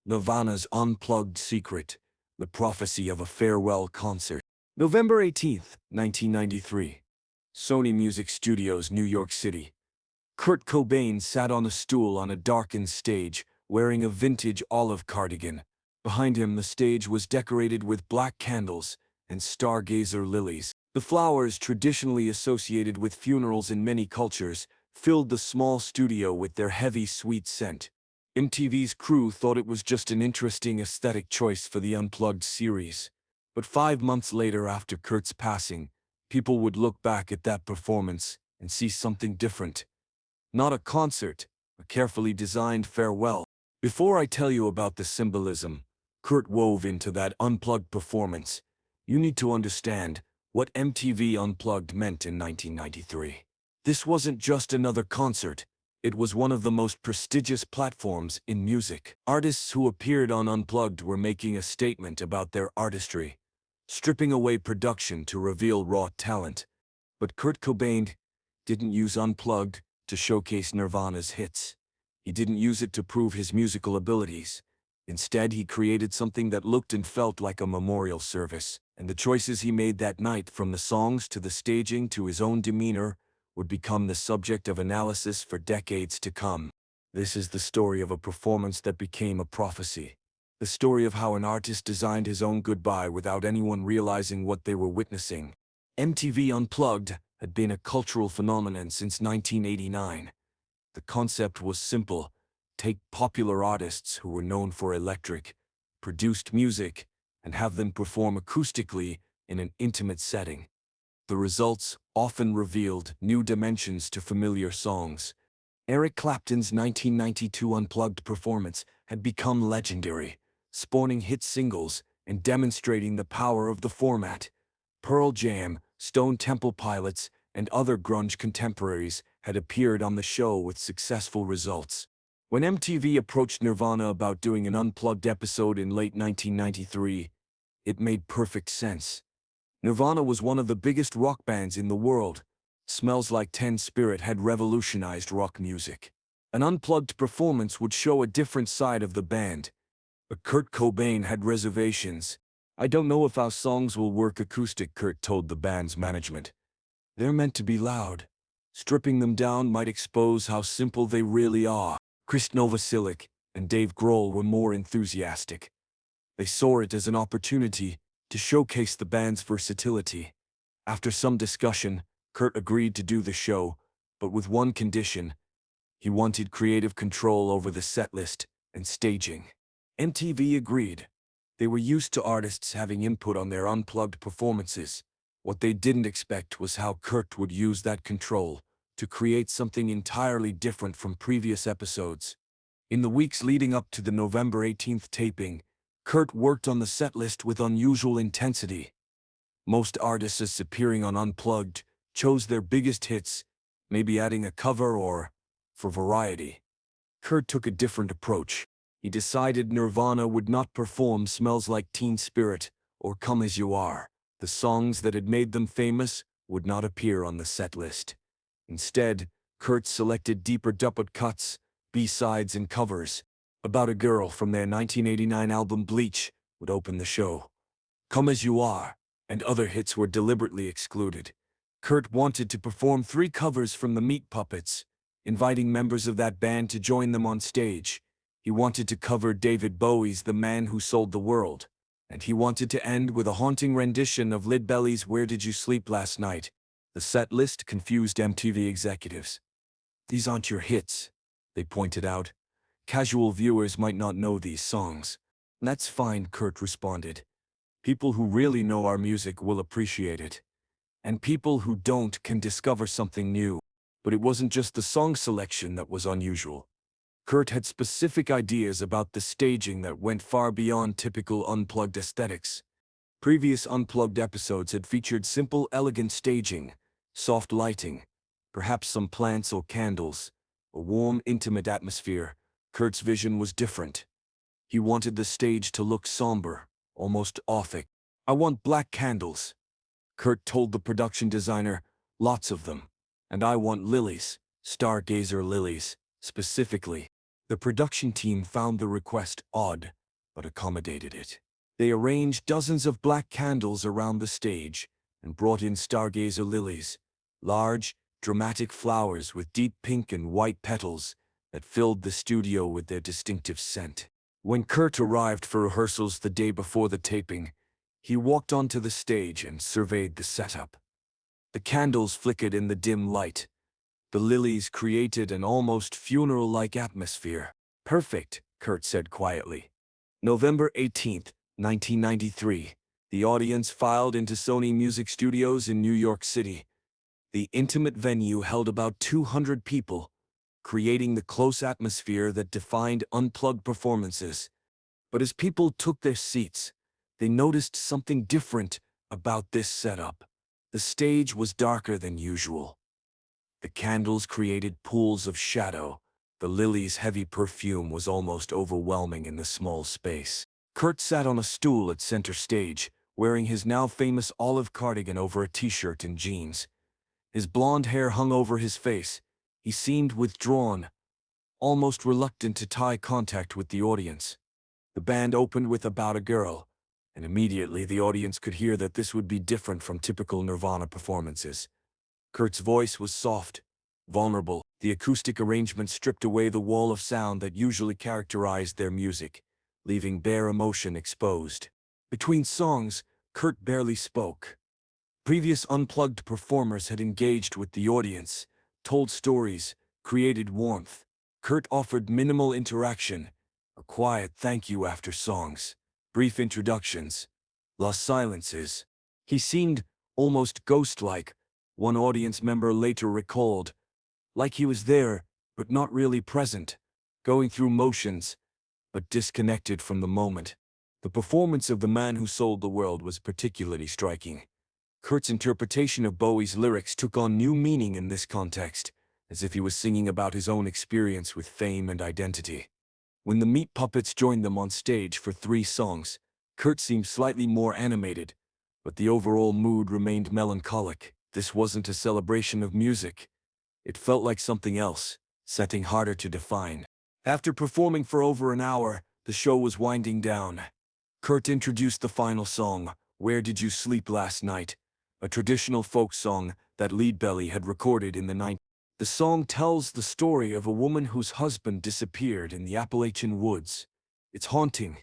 Nirvana's Unplugged Secret, The Prophecy of a Farewell Concert. November 18th, 1993. Sony Music Studios, New York City. Kurt Cobain sat on a stool on a darkened stage, wearing a vintage olive cardigan. Behind him, the stage was decorated with black candles and stargazer lilies. The flowers traditionally associated with funerals in many cultures filled the small studio with their heavy, sweet scent. MTV's crew thought it was just an interesting aesthetic choice for the Unplugged series. But 5 months later, after Kurt's passing, people would look back at that performance and see something different. Not a concert, a carefully designed farewell. Before I tell you about the symbolism Kurt wove into that Unplugged performance, you need to understand what MTV Unplugged meant in 1993. This wasn't just another concert. It was one of the most prestigious platforms in music. Artists who appeared on Unplugged were making a statement about their artistry, stripping away production to reveal raw talent. But Kurt Cobain didn't use Unplugged to showcase Nirvana's hits. He didn't use it to prove his musical abilities. Instead, he created something that looked and felt like a memorial service. And the choices he made that night, from the songs to the staging to his own demeanor, would become the subject of analysis for decades to come. This is the story of a performance that became a prophecy. The story of how an artist designed his own goodbye without anyone realizing what they were witnessing. MTV Unplugged had been a cultural phenomenon since 1989. The concept was simple: take popular artists who were known for electric, produced music, and have them perform acoustically in an intimate setting. The results often revealed new dimensions to familiar songs. Eric Clapton's 1992 Unplugged performance had become legendary, spawning hit singles and demonstrating the power of the format. Pearl Jam, Stone Temple Pilots, and other grunge contemporaries had appeared on the show with successful results. When MTV approached Nirvana about doing an Unplugged episode in late 1993, it made perfect sense. Nirvana was one of the biggest rock bands in the world. Smells Like Teen Spirit had revolutionized rock music. An Unplugged performance would show a different side of the band. But Kurt Cobain had reservations. "I don't know if our songs will work acoustic," Kurt told the band's management. "They're meant to be loud. Stripping them down might expose how simple they really are." Chris Novoselic and Dave Grohl were more enthusiastic. They saw it as an opportunity to showcase the band's versatility. After some discussion, Kurt agreed to do the show, but with one condition: he wanted creative control over the setlist and staging. MTV agreed. They were used to artists having input on their Unplugged performances. What they didn't expect was how Kurt would use that control to create something entirely different from previous episodes. In the weeks leading up to the November 18th taping, Kurt worked on the setlist with unusual intensity. Most artists appearing on Unplugged chose their biggest hits, maybe adding a cover or, for variety. Kurt took a different approach. He decided Nirvana would not perform Smells Like Teen Spirit or Come As You Are. The songs that had made them famous would not appear on the setlist. Instead, Kurt selected deeper dubplate cuts, B-sides and covers. About a Girl from their 1989 album Bleach would open the show. Come As You Are and other hits were deliberately excluded. Kurt wanted to perform 3 covers from the Meat Puppets, inviting members of that band to join them on stage. He wanted to cover David Bowie's The Man Who Sold the World, and he wanted to end with a haunting rendition of Lid Belly's Where Did You Sleep Last Night. The set list confused MTV executives. "These aren't your hits," they pointed out. "Casual viewers might not know these songs." "That's fine," Kurt responded. "People who really know our music will appreciate it. And people who don't can discover something new." But it wasn't just the song selection that was unusual. Kurt had specific ideas about the staging that went far beyond typical Unplugged aesthetics. Previous Unplugged episodes had featured simple, elegant staging, soft lighting, perhaps some plants or candles, a warm, intimate atmosphere. Kurt's vision was different. He wanted the stage to look somber, almost Gothic. "I want black candles," Kurt told the production designer, "lots of them. And I want lilies, stargazer lilies, specifically." The production team found the request odd, but accommodated it. They arranged dozens of black candles around the stage and brought in stargazer lilies, large, dramatic flowers with deep pink and white petals that filled the studio with their distinctive scent. When Kurt arrived for rehearsals the day before the taping, he walked onto the stage and surveyed the setup. The candles flickered in the dim light. The lilies created an almost funeral-like atmosphere. "Perfect," Kurt said quietly. November 18th, 1993. The audience filed into Sony Music Studios in New York City. The intimate venue held about 200 people, creating the close atmosphere that defined unplugged performances. But as people took their seats, they noticed something different about this setup. The stage was darker than usual. The candles created pools of shadow. The lilies' heavy perfume was almost overwhelming in the small space. Kurt sat on a stool at center stage, wearing his now famous olive cardigan over a t-shirt and jeans. His blonde hair hung over his face. He seemed withdrawn, almost reluctant to tie contact with the audience. The band opened with About a Girl, and immediately the audience could hear that this would be different from typical Nirvana performances. Kurt's voice was soft, vulnerable. The acoustic arrangement stripped away the wall of sound that usually characterized their music, leaving bare emotion exposed. Between songs, Kurt barely spoke. Previous Unplugged performers had engaged with the audience, told stories, created warmth. Kurt offered minimal interaction, a quiet thank you after songs, brief introductions, lost silences. He seemed almost ghost-like, one audience member later recalled, like he was there, but not really present, going through motions, but disconnected from the moment. The performance of The Man Who Sold the World was particularly striking. Kurt's interpretation of Bowie's lyrics took on new meaning in this context, as if he was singing about his own experience with fame and identity. When the Meat Puppets joined them on stage for 3 songs, Kurt seemed slightly more animated, but the overall mood remained melancholic. This wasn't a celebration of music. It felt like something else, something harder to define. After performing for over an hour, the show was winding down. Kurt introduced the final song, Where Did You Sleep Last Night?, a traditional folk song that Leadbelly had recorded in the 90s. The song tells the story of a woman whose husband disappeared in the Appalachian woods. It's haunting,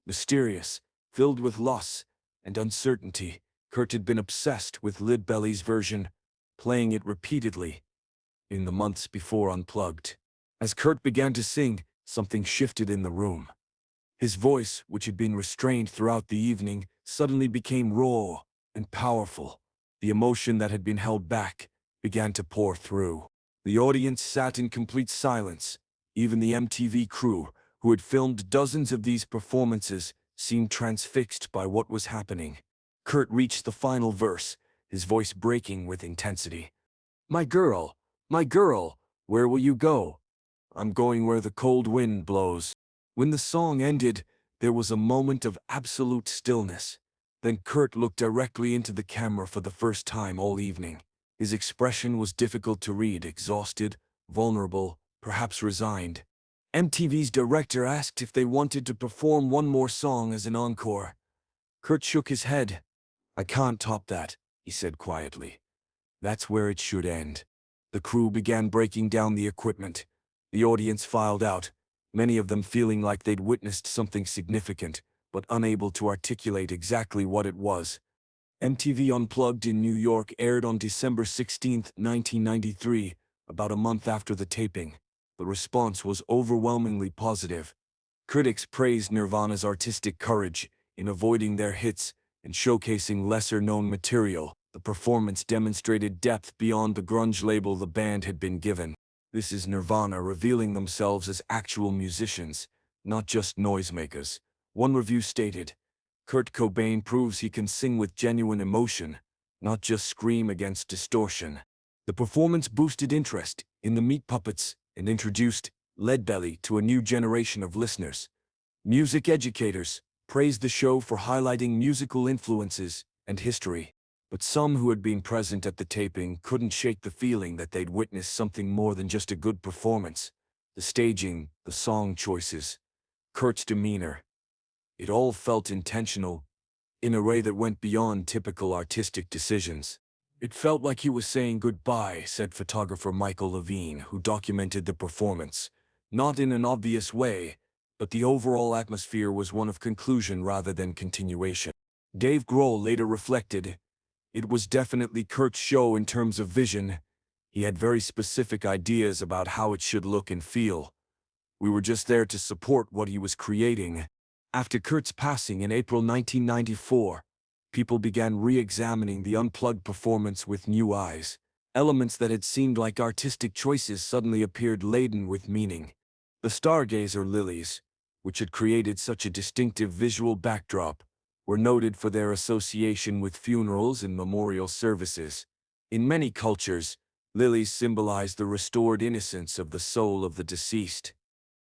mysterious, filled with loss and uncertainty. Kurt had been obsessed with Leadbelly's version, playing it repeatedly in the months before Unplugged. As Kurt began to sing, something shifted in the room. His voice, which had been restrained throughout the evening, suddenly became raw and powerful. The emotion that had been held back began to pour through. The audience sat in complete silence. Even the MTV crew, who had filmed dozens of these performances, seemed transfixed by what was happening. Kurt reached the final verse, his voice breaking with intensity. My girl, where will you go? I'm going where the cold wind blows." When the song ended, there was a moment of absolute stillness. Then Kurt looked directly into the camera for the first time all evening. His expression was difficult to read, exhausted, vulnerable, perhaps resigned. MTV's director asked if they wanted to perform one more song as an encore. Kurt shook his head. "I can't top that," he said quietly. "That's where it should end." The crew began breaking down the equipment. The audience filed out, many of them feeling like they'd witnessed something significant, but unable to articulate exactly what it was. MTV Unplugged in New York aired on December 16, 1993, about a month after the taping. The response was overwhelmingly positive. Critics praised Nirvana's artistic courage in avoiding their hits and showcasing lesser-known material. The performance demonstrated depth beyond the grunge label the band had been given. This is Nirvana revealing themselves as actual musicians, not just noisemakers. One review stated, Kurt Cobain proves he can sing with genuine emotion, not just scream against distortion. The performance boosted interest in the Meat Puppets and introduced Leadbelly to a new generation of listeners. Music educators praised the show for highlighting musical influences and history, but some who had been present at the taping couldn't shake the feeling that they'd witnessed something more than just a good performance. The staging, the song choices, Kurt's demeanor. It all felt intentional, in a way that went beyond typical artistic decisions. It felt like he was saying goodbye, said photographer Michael Levine, who documented the performance. Not in an obvious way, but the overall atmosphere was one of conclusion rather than continuation. Dave Grohl later reflected, "It was definitely Kurt's show in terms of vision. He had very specific ideas about how it should look and feel. We were just there to support what he was creating." After Kurt's passing in April 1994, people began re-examining the Unplugged performance with new eyes. Elements that had seemed like artistic choices suddenly appeared laden with meaning. The stargazer lilies, which had created such a distinctive visual backdrop, were noted for their association with funerals and memorial services. In many cultures, lilies symbolized the restored innocence of the soul of the deceased.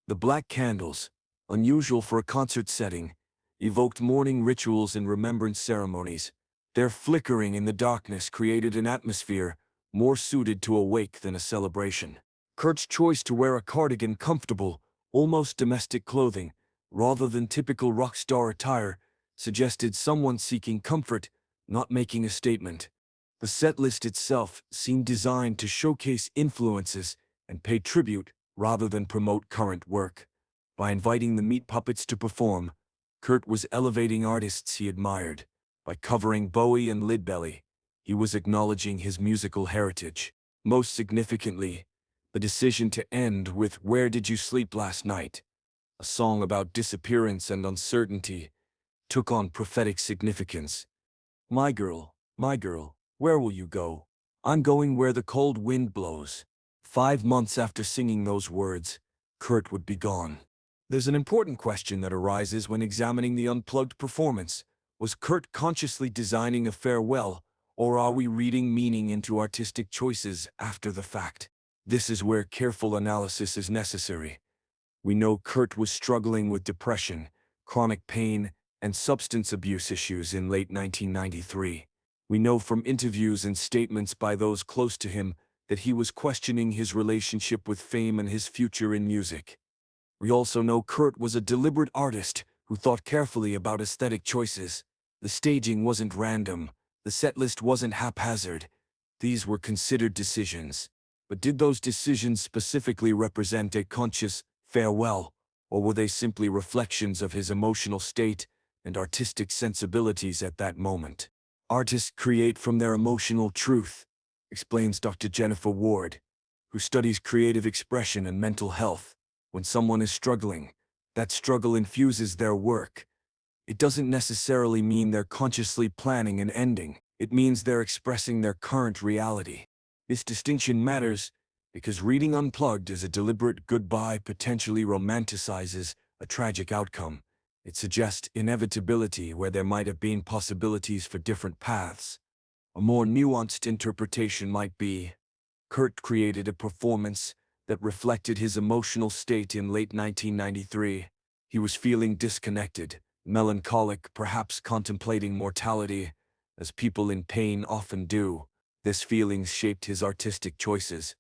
The black candles, unusual for a concert setting, evoked mourning rituals and remembrance ceremonies. Their flickering in the darkness created an atmosphere more suited to a wake than a celebration. Kurt's choice to wear a cardigan, comfortable, almost domestic clothing, rather than typical rock star attire, suggested someone seeking comfort, not making a statement. The set list itself seemed designed to showcase influences and pay tribute rather than promote current work. By inviting the Meat Puppets to perform, Kurt was elevating artists he admired. By covering Bowie and Lidbelly, he was acknowledging his musical heritage. Most significantly, the decision to end with "Where Did You Sleep Last Night?", a song about disappearance and uncertainty, took on prophetic significance. My girl, where will you go? I'm going where the cold wind blows." 5 months after singing those words, Kurt would be gone. There's an important question that arises when examining the Unplugged performance. Was Kurt consciously designing a farewell, or are we reading meaning into artistic choices after the fact? This is where careful analysis is necessary. We know Kurt was struggling with depression, chronic pain, and substance abuse issues in late 1993. We know from interviews and statements by those close to him that he was questioning his relationship with fame and his future in music. We also know Kurt was a deliberate artist who thought carefully about aesthetic choices. The staging wasn't random, the setlist wasn't haphazard. These were considered decisions. But did those decisions specifically represent a conscious farewell, or were they simply reflections of his emotional state and artistic sensibilities at that moment? Artists create from their emotional truth, explains Dr. Jennifer Ward, who studies creative expression and mental health. When someone is struggling, that struggle infuses their work. It doesn't necessarily mean they're consciously planning an ending. It means they're expressing their current reality. This distinction matters because reading Unplugged as a deliberate goodbye potentially romanticizes a tragic outcome. It suggests inevitability where there might have been possibilities for different paths. A more nuanced interpretation might be, Kurt created a performance that reflected his emotional state in late 1993. He was feeling disconnected, melancholic, perhaps contemplating mortality, as people in pain often do. This feeling shaped his artistic choices.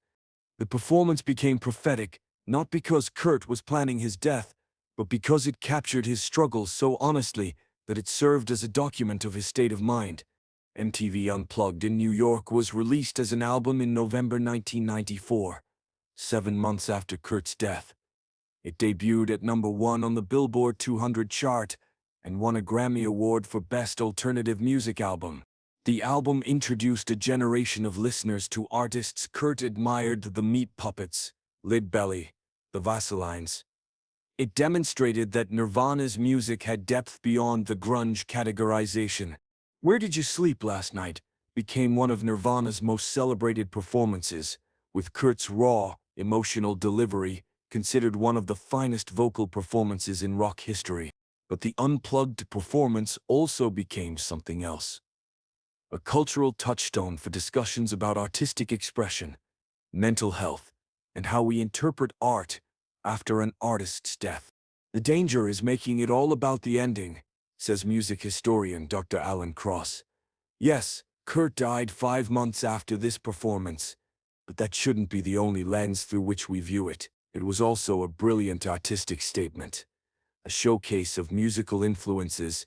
The performance became prophetic, not because Kurt was planning his death, but because it captured his struggles so honestly that it served as a document of his state of mind. MTV Unplugged in New York was released as an album in November 1994, 7 months after Kurt's death. It debuted at #1 on the Billboard 200 chart and won a Grammy Award for Best Alternative Music Album. The album introduced a generation of listeners to artists Kurt admired: the Meat Puppets, Lidbelly, the Vasselines. It demonstrated that Nirvana's music had depth beyond the grunge categorization. Where Did You Sleep Last Night became one of Nirvana's most celebrated performances, with Kurt's raw, emotional delivery considered one of the finest vocal performances in rock history. But the Unplugged performance also became something else. A cultural touchstone for discussions about artistic expression, mental health, and how we interpret art after an artist's death. The danger is making it all about the ending, says music historian Dr. Alan Cross. Yes, Kurt died 5 months after this performance, but that shouldn't be the only lens through which we view it. It was also a brilliant artistic statement, a showcase of musical influences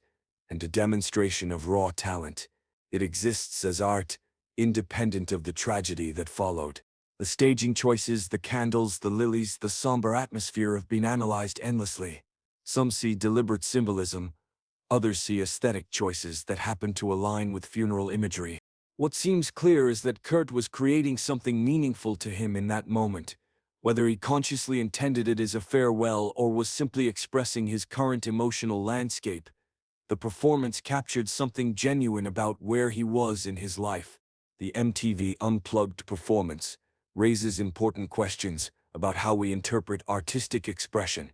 and a demonstration of raw talent. It exists as art, independent of the tragedy that followed. The staging choices, the candles, the lilies, the somber atmosphere have been analyzed endlessly. Some see deliberate symbolism, others see aesthetic choices that happen to align with funeral imagery. What seems clear is that Kurt was creating something meaningful to him in that moment, whether he consciously intended it as a farewell or was simply expressing his current emotional landscape. The performance captured something genuine about where he was in his life. The MTV Unplugged performance raises important questions about how we interpret artistic expression,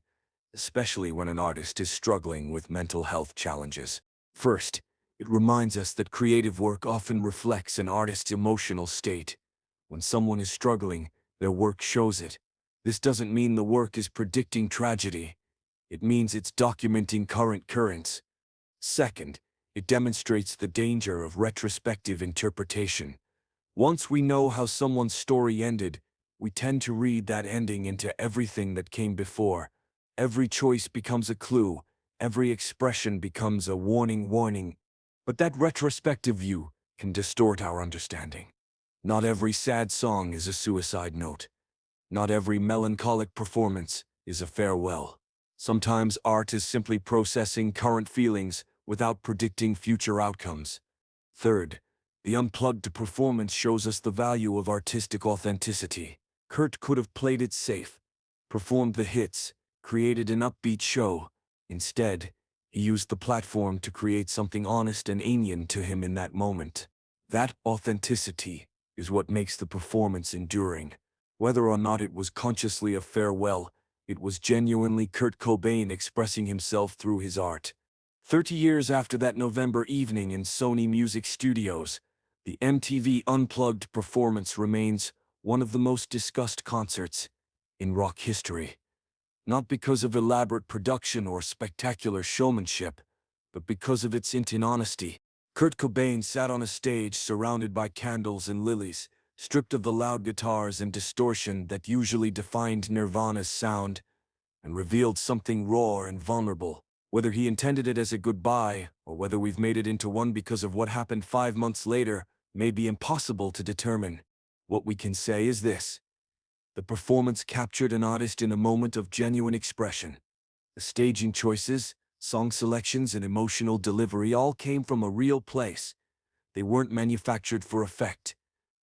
especially when an artist is struggling with mental health challenges. First, it reminds us that creative work often reflects an artist's emotional state. When someone is struggling, their work shows it. This doesn't mean the work is predicting tragedy. It means it's documenting current currents. Second, it demonstrates the danger of retrospective interpretation. Once we know how someone's story ended, we tend to read that ending into everything that came before. Every choice becomes a clue, every expression becomes a warning. But that retrospective view can distort our understanding. Not every sad song is a suicide note. Not every melancholic performance is a farewell. Sometimes art is simply processing current feelings without predicting future outcomes. Third, the unplugged performance shows us the value of artistic authenticity. Kurt could have played it safe, performed the hits, created an upbeat show. Instead, he used the platform to create something honest and alien to him in that moment. That authenticity is what makes the performance enduring. Whether or not it was consciously a farewell, it was genuinely Kurt Cobain expressing himself through his art. 30 years after that November evening in Sony Music Studios, the MTV Unplugged performance remains one of the most discussed concerts in rock history. Not because of elaborate production or spectacular showmanship, but because of its intimate honesty. Kurt Cobain sat on a stage surrounded by candles and lilies, stripped of the loud guitars and distortion that usually defined Nirvana's sound, and revealed something raw and vulnerable. Whether he intended it as a goodbye, or whether we've made it into one because of what happened 5 months later, may be impossible to determine. What we can say is this: the performance captured an artist in a moment of genuine expression. The staging choices, song selections, and emotional delivery all came from a real place. They weren't manufactured for effect.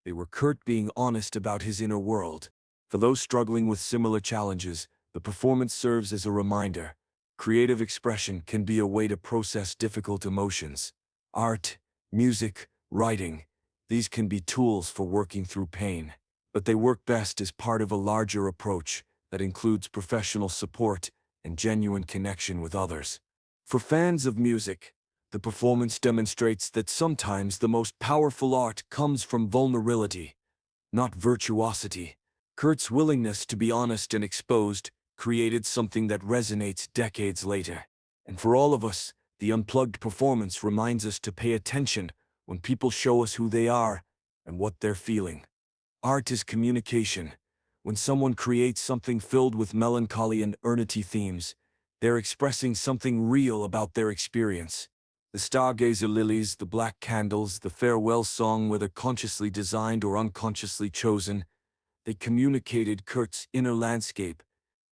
They were Kurt being honest about his inner world. For those struggling with similar challenges, the performance serves as a reminder. Creative expression can be a way to process difficult emotions. Art, music, writing, these can be tools for working through pain. But they work best as part of a larger approach that includes professional support and genuine connection with others. For fans of music, the performance demonstrates that sometimes the most powerful art comes from vulnerability, not virtuosity. Kurt's willingness to be honest and exposed created something that resonates decades later. And for all of us, the unplugged performance reminds us to pay attention when people show us who they are and what they're feeling. Art is communication. When someone creates something filled with melancholy and earnest themes, they're expressing something real about their experience. The stargazer lilies, the black candles, the farewell song, whether consciously designed or unconsciously chosen, they communicated Kurt's inner landscape,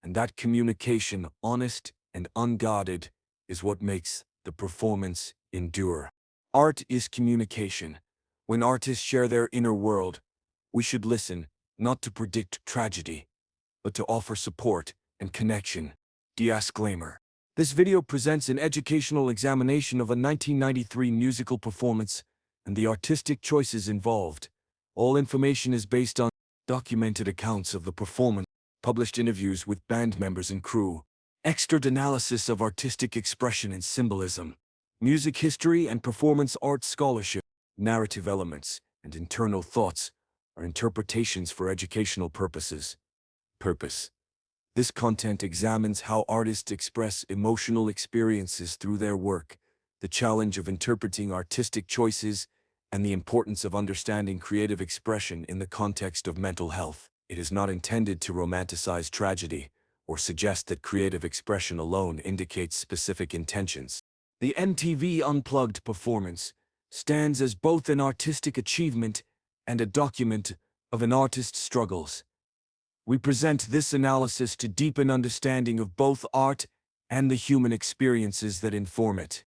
and that communication, honest and unguarded, is what makes the performance endure. Art is communication. When artists share their inner world, we should listen, not to predict tragedy, but to offer support and connection. Disclaimer. This video presents an educational examination of a 1993 musical performance and the artistic choices involved. All information is based on documented accounts of the performance, published interviews with band members and crew, expert analysis of artistic expression and symbolism, music history and performance art scholarship, narrative elements, and internal thoughts are interpretations for educational purposes. Purpose. This content examines how artists express emotional experiences through their work, the challenge of interpreting artistic choices, and the importance of understanding creative expression in the context of mental health. It is not intended to romanticize tragedy or suggest that creative expression alone indicates specific intentions. The MTV Unplugged performance stands as both an artistic achievement and a document of an artist's struggles. We present this analysis to deepen understanding of both art and the human experiences that inform it.